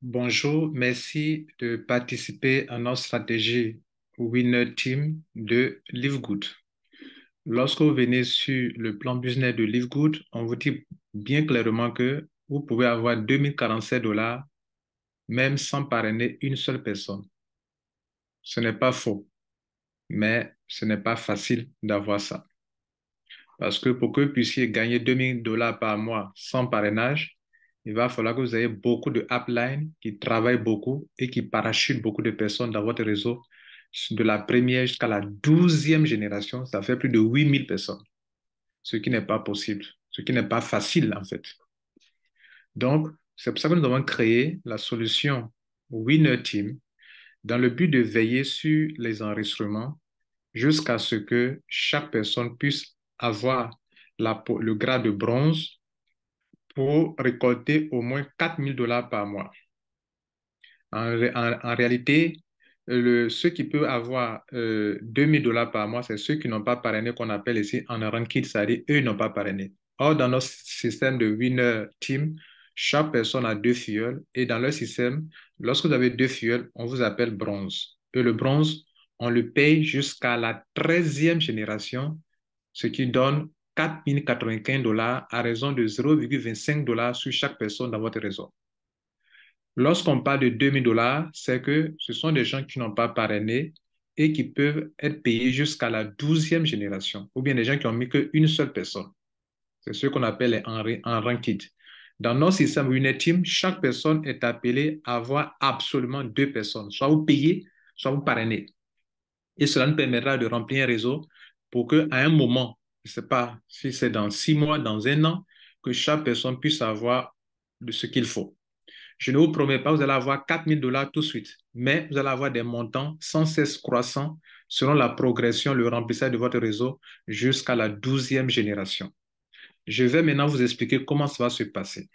Bonjour, merci de participer à notre stratégie Winner Team de LiveGood. Lorsque vous venez sur le plan business de LiveGood, on vous dit bien clairement que vous pouvez avoir 2047 $ même sans parrainer une seule personne. Ce n'est pas faux, mais ce n'est pas facile d'avoir ça. Parce que pour que vous puissiez gagner 2000 $ par mois sans parrainage, il va falloir que vous ayez beaucoup de uplines qui travaillent beaucoup et qui parachutent beaucoup de personnes dans votre réseau de la première jusqu'à la 12e génération. Ça fait plus de 8000 personnes, ce qui n'est pas possible, ce qui n'est pas facile en fait. Donc, c'est pour ça que nous avons créé la solution Winner Team dans le but de veiller sur les enregistrements jusqu'à ce que chaque personne puisse avoir le grade de bronze pour récolter au moins 4000 $ par mois. En réalité, ceux qui peuvent avoir 2000 $ par mois, c'est ceux qui n'ont pas parrainé, qu'on appelle ici en ranked, c'est-à-dire eux n'ont pas parrainé. Or, dans notre système de winner team, chaque personne a deux filleuls et dans leur système, lorsque vous avez deux filleuls, on vous appelle bronze. Et le bronze, on le paye jusqu'à la 13e génération, ce qui donne 4095 $ à raison de 0,25 $ sur chaque personne dans votre réseau. Lorsqu'on parle de 2000 $, c'est que ce sont des gens qui n'ont pas parrainé et qui peuvent être payés jusqu'à la 12e génération, ou bien des gens qui n'ont mis qu'une seule personne. C'est ce qu'on appelle les en ranked. Dans notre système Winner Team, chaque personne est appelée à avoir absolument deux personnes, soit vous payez, soit vous parrainez. Et cela nous permettra de remplir un réseau pour qu'à un moment, je ne sais pas si c'est dans 6 mois, dans un an, que chaque personne puisse avoir de ce qu'il faut. Je ne vous promets pas que vous allez avoir 4000 $ tout de suite, mais vous allez avoir des montants sans cesse croissants selon la progression, le remplissage de votre réseau jusqu'à la 12e génération. Je vais maintenant vous expliquer comment ça va se passer.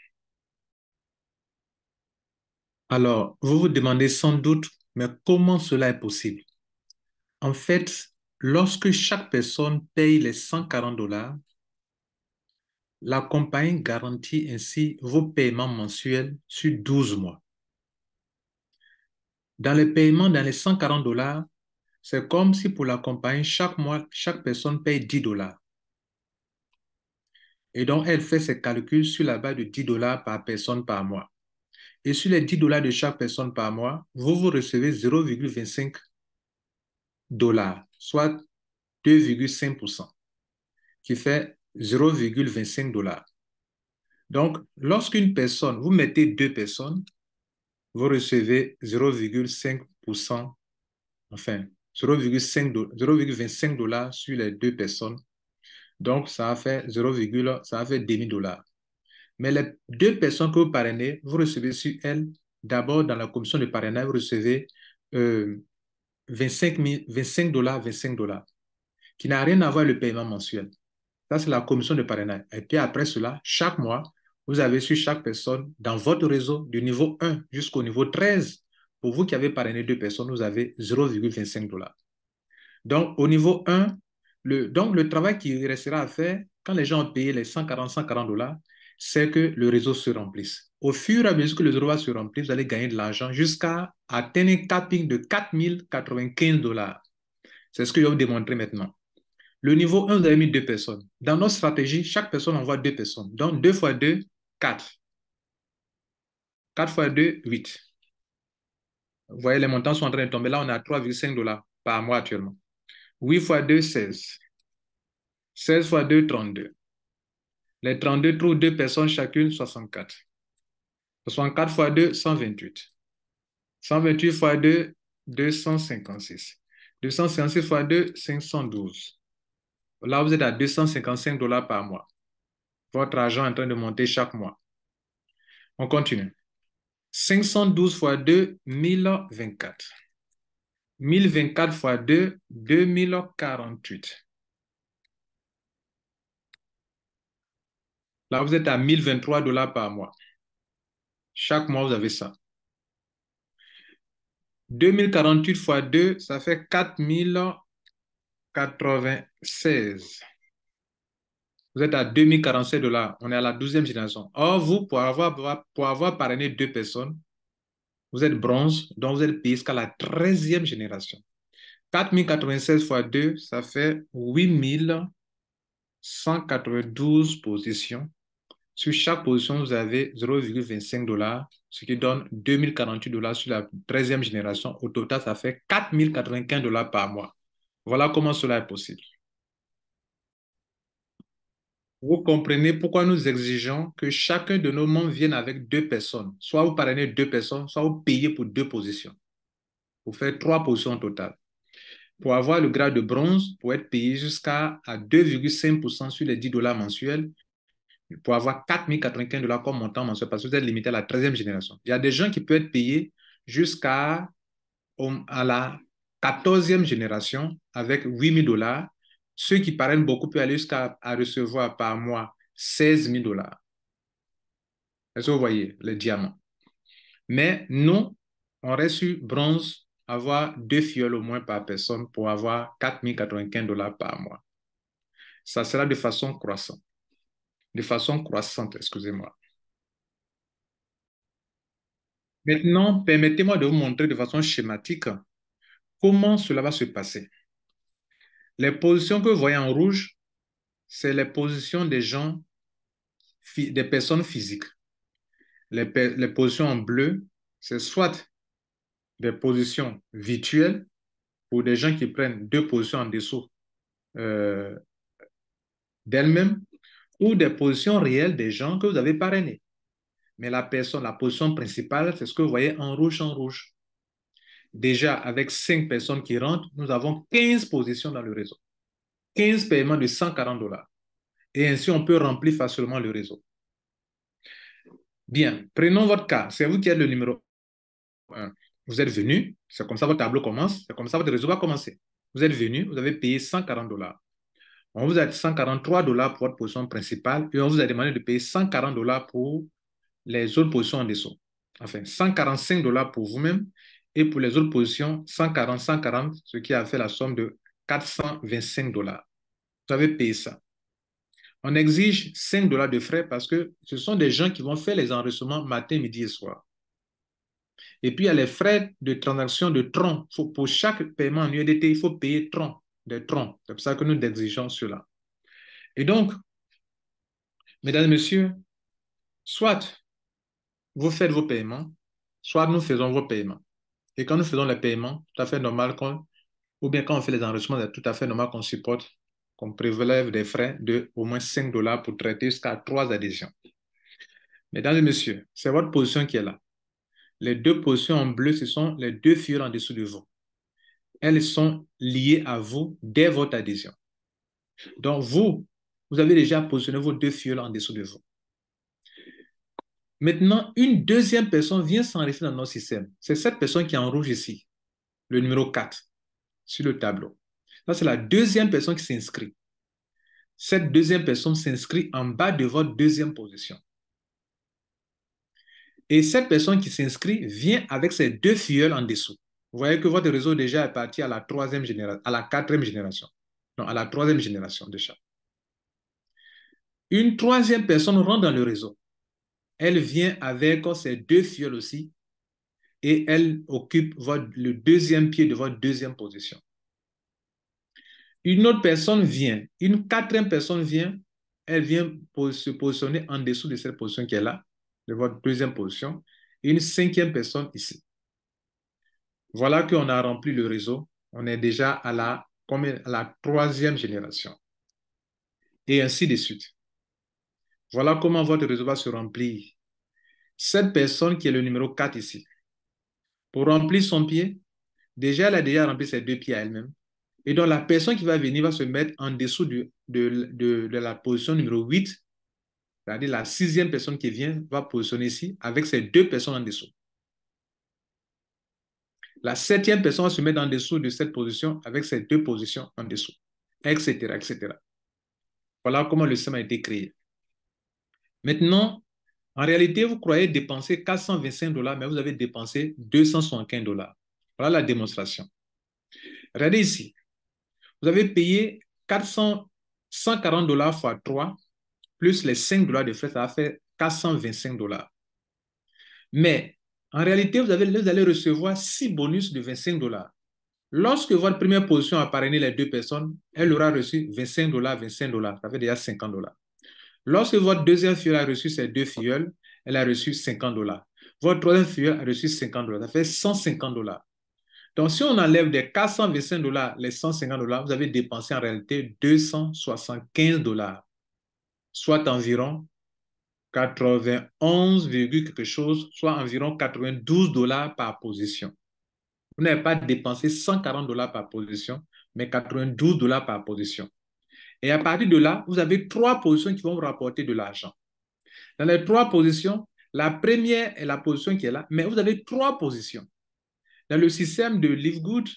Alors, vous vous demandez sans doute, mais comment cela est possible? En fait, lorsque chaque personne paye les 140 $, la compagnie garantit ainsi vos paiements mensuels sur 12 mois. Dans les paiements, dans les 140 $, c'est comme si pour la compagnie, chaque mois, chaque personne paye 10 $. Et donc, elle fait ses calculs sur la base de 10 $ par personne par mois. Et sur les 10 $ de chaque personne par mois, vous recevez 0,25 $, soit 2,5%, qui fait 0,25 $. Donc, lorsqu'une personne, vous mettez deux personnes, vous recevez 0,5%, enfin, 0,25 $ sur les deux personnes. Donc, ça a fait 0, ça a fait demi-dollar. Mais les deux personnes que vous parrainez, vous recevez sur elles, d'abord dans la commission de parrainage, vous recevez 25 $, 25 $, qui n'a rien à voir avec le paiement mensuel. Ça, c'est la commission de parrainage. Et puis après cela, chaque mois, vous avez sur chaque personne dans votre réseau du niveau 1 jusqu'au niveau 13. Pour vous qui avez parrainé deux personnes, vous avez 0,25 $. Donc, au niveau 1, donc le travail qui restera à faire, quand les gens ont payé les 140 $, c'est que le réseau se remplisse. Au fur et à mesure que le réseau va se remplir, vous allez gagner de l'argent jusqu'à atteindre un capping de 4095 $. C'est ce que je vais vous démontrer maintenant. Le niveau 1, vous avez mis deux personnes. Dans notre stratégie, chaque personne envoie deux personnes. Donc, 2 fois 2, 4. 4 fois 2, 8. Vous voyez, les montants sont en train de tomber. Là, on est à 3,5 $ par mois actuellement. 8 fois 2, 16. 16 fois 2, 32. Les 32 trouvent deux personnes chacune, 64. 64 fois 2, 128. 128 fois 2, 256. 256 fois 2, 512. Là, vous êtes à 255 $ par mois. Votre argent est en train de monter chaque mois. On continue. 512 fois 2, 1024. 1024 fois 2, 2048. Là, vous êtes à 1023 $ par mois. Chaque mois, vous avez ça. 2048 fois 2, ça fait 4096. Vous êtes à 2047 $. On est à la 12e génération. Or, vous, pour avoir parrainé deux personnes, Vous êtes bronze, donc vous êtes payé jusqu'à la 13e génération. 4096 fois 2, ça fait 8192 positions. Sur chaque position, vous avez 0,25 $, ce qui donne 2048 $ sur la 13e génération. Au total, ça fait 4095 $ par mois. Voilà comment cela est possible. Vous comprenez pourquoi nous exigeons que chacun de nos membres vienne avec 2 personnes. Soit vous parrainez 2 personnes, soit vous payez pour 2 positions. Pour faire 3 positions au total. Pour avoir le grade de bronze, pour être payé jusqu'à 2,5% sur les 10 $ mensuels, pour avoir 4095 $ comme montant mensuel, parce que vous êtes limité à la 13e génération. Il y a des gens qui peuvent être payés jusqu'à la 14e génération avec 8000 $. Ceux qui parrainent beaucoup peuvent aller jusqu'à recevoir par mois 16 000 $. Est-ce que vous voyez les diamants? Mais nous, on reste sur bronze, avoir 2 fioles au moins par personne pour avoir 4095 $ par mois. Ça sera de façon croissante. De façon croissante, excusez-moi. Maintenant, permettez-moi de vous montrer de façon schématique comment cela va se passer. Les positions que vous voyez en rouge, c'est les positions des gens, des personnes physiques. Les positions en bleu, c'est soit des positions virtuelles pour des gens qui prennent 2 positions en dessous euh, d'elles-mêmes, ou des positions réelles des gens que vous avez parrainés. Mais la position principale, c'est ce que vous voyez en rouge en rouge. Déjà, avec 5 personnes qui rentrent, nous avons 15 positions dans le réseau. 15 paiements de 140 $. Et ainsi, on peut remplir facilement le réseau. Bien, prenons votre cas. C'est vous qui êtes le numéro 1. Vous êtes venu, c'est comme ça votre tableau commence, c'est comme ça votre réseau va commencer. Vous êtes venu, vous avez payé 140 $. On vous a dit 143 $ pour votre position principale et on vous a demandé de payer 140 $ pour les autres positions en dessous. Enfin, 145 $ pour vous-même et pour les autres positions, 140, 140, ce qui a fait la somme de 425 $. Vous avez payé ça. On exige 5 $ de frais parce que ce sont des gens qui vont faire les enregistrements matin, midi et soir. Et puis, il y a les frais de transaction de tronc. Pour chaque paiement en USDT, il faut payer tronc, des troncs. C'est pour ça que nous exigeons cela. Et donc, mesdames et messieurs, soit vous faites vos paiements, soit nous faisons vos paiements. Et quand nous faisons les paiements, tout à fait normal, ou bien quand on fait les enregistrements, c'est tout à fait normal qu'on supporte, qu'on prélève des frais de au moins 5 $ pour traiter jusqu'à 3 adhésions. Mesdames et messieurs, c'est votre position qui est là. Les 2 positions en bleu, ce sont les 2 fioles en dessous de vous. Elles sont liées à vous dès votre adhésion. Donc, vous avez déjà positionné vos 2 fioles en dessous de vous. Maintenant, une deuxième personne vient s'enregistrer dans notre système. C'est cette personne qui est en rouge ici, le numéro 4, sur le tableau. Ça, c'est la deuxième personne qui s'inscrit. Cette deuxième personne s'inscrit en bas de votre deuxième position. Et cette personne qui s'inscrit vient avec ses 2 filleuls en dessous. Vous voyez que votre réseau déjà est parti à la 3e génération, à la 4e génération. Non, à la 3e génération déjà. Une 3e personne rentre dans le réseau. Elle vient avec ses 2 filleuls aussi et elle occupe le 2e pied de votre 2e position. Une autre personne vient, une 4e personne vient, elle vient se positionner en dessous de cette position qui est là, de votre 2e position, et une 5e personne ici. Voilà qu'on a rempli le réseau. On est déjà à la 3e génération. Et ainsi de suite. Voilà comment votre réseau va se remplir. Cette personne qui est le numéro 4 ici, pour remplir son pied, déjà, elle a déjà rempli ses 2 pieds à elle-même. Et donc, la personne qui va venir va se mettre en dessous de la position numéro 8, c'est-à-dire la 6e personne qui vient va positionner ici avec ses 2 personnes en dessous. La 7e personne va se mettre en dessous de cette position avec ses 2 positions en dessous, etc., etc. Voilà comment le système a été créé. Maintenant, en réalité, vous croyez dépenser 425 $, mais vous avez dépensé 275 $. Voilà la démonstration. Regardez ici. Vous avez payé 140 $ fois 3, plus les 5 $ de frais, ça va faire 425 $. Mais En réalité, vous allez recevoir 6 bonus de 25 dollars. Lorsque votre première position a parrainé les deux personnes, elle aura reçu 25 dollars, 25 dollars. Ça fait déjà 50 dollars. Lorsque votre deuxième filleule a reçu ses deux filleuls, elle a reçu 50 dollars. Votre troisième filleule a reçu 50 dollars. Ça fait 150 dollars. Donc, si on enlève des 425 dollars, les 150 dollars, vous avez dépensé en réalité 275 dollars, soit environ 91, quelque chose, soit environ 92 dollars par position. Vous n'avez pas dépensé 140 dollars par position, mais 92 dollars par position. Et à partir de là, vous avez trois positions qui vont vous rapporter de l'argent. Dans les trois positions, la première est la position qui est là, mais vous avez trois positions. Dans le système de Livegood,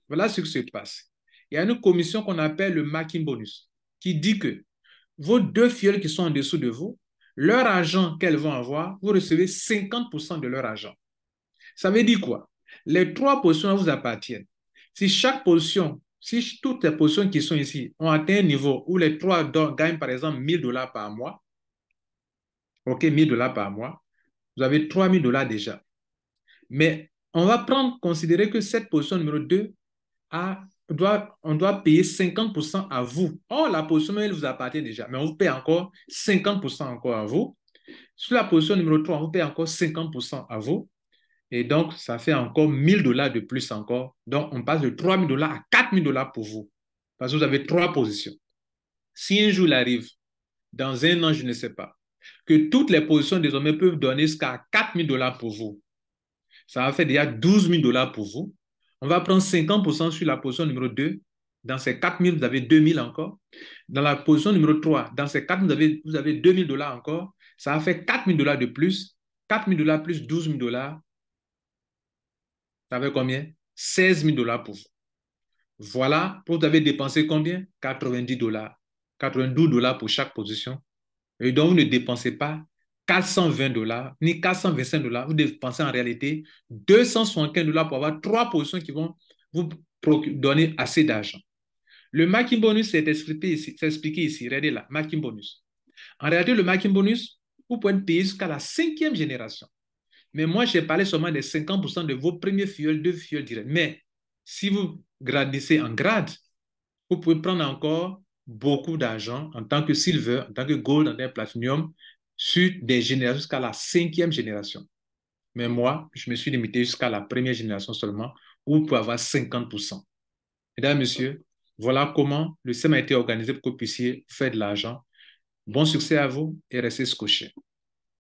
voilà ce qui se passe. Il y a une commission qu'on appelle le marking bonus, qui dit que vos deux filleuls qui sont en dessous de vous, leur argent qu'elles vont avoir, vous recevez 50% de leur argent. Ça veut dire quoi? Les trois positions vous appartiennent. Si chaque position, si toutes les positions qui sont ici ont atteint un niveau où les trois gagnent par exemple 1000 dollars par mois, OK, 1000 dollars par mois, vous avez 3000 dollars déjà. Mais on va considérer que cette position numéro 2 on doit payer 50% à vous. Or, la position, elle vous appartient déjà, mais on vous paye encore 50% encore à vous. Sur la position numéro 3, on vous paye encore 50% à vous. Et donc, ça fait encore 1000 dollars de plus encore. Donc, on passe de 3000 dollars à 4000 dollars pour vous. Parce que vous avez trois positions. Si un jour il arrive, dans un an, je ne sais pas, que toutes les positions désormais peuvent donner jusqu'à 4000 dollars pour vous, ça va faire déjà 12 000 dollars pour vous. On va prendre 50% sur la position numéro 2. Dans ces 4 000, vous avez 2 000 encore. Dans la position numéro 3, dans ces 4 000, vous avez 2 000 dollars encore. Ça va faire 4 000 dollars de plus. 4 000 dollars plus 12 000 dollars. Ça fait combien? 16 000 dollars pour vous. Voilà, vous avez dépensé combien? 90 dollars. 92 dollars pour chaque position. Et donc, vous ne dépensez pas 420 dollars ni 425 dollars. Vous dépensez en réalité 275 dollars pour avoir trois positions qui vont vous donner assez d'argent. Le marking bonus, c'est expliqué ici. Regardez là, marking bonus. En réalité, le marking bonus, vous pouvez payer jusqu'à la 5e génération. Mais moi, j'ai parlé seulement des 50% de vos premiers filleuls, deux filleuls directs. Mais si vous grandissez en grade, vous pouvez prendre encore beaucoup d'argent en tant que silver, en tant que gold, en tant que platinum, sur des générations jusqu'à la 5e génération. Mais moi, je me suis limité jusqu'à la première génération seulement, où vous pouvez avoir 50%. Mesdames, Messieurs, voilà comment le système a été organisé pour que vous puissiez faire de l'argent. Bon succès à vous et restez scotchés.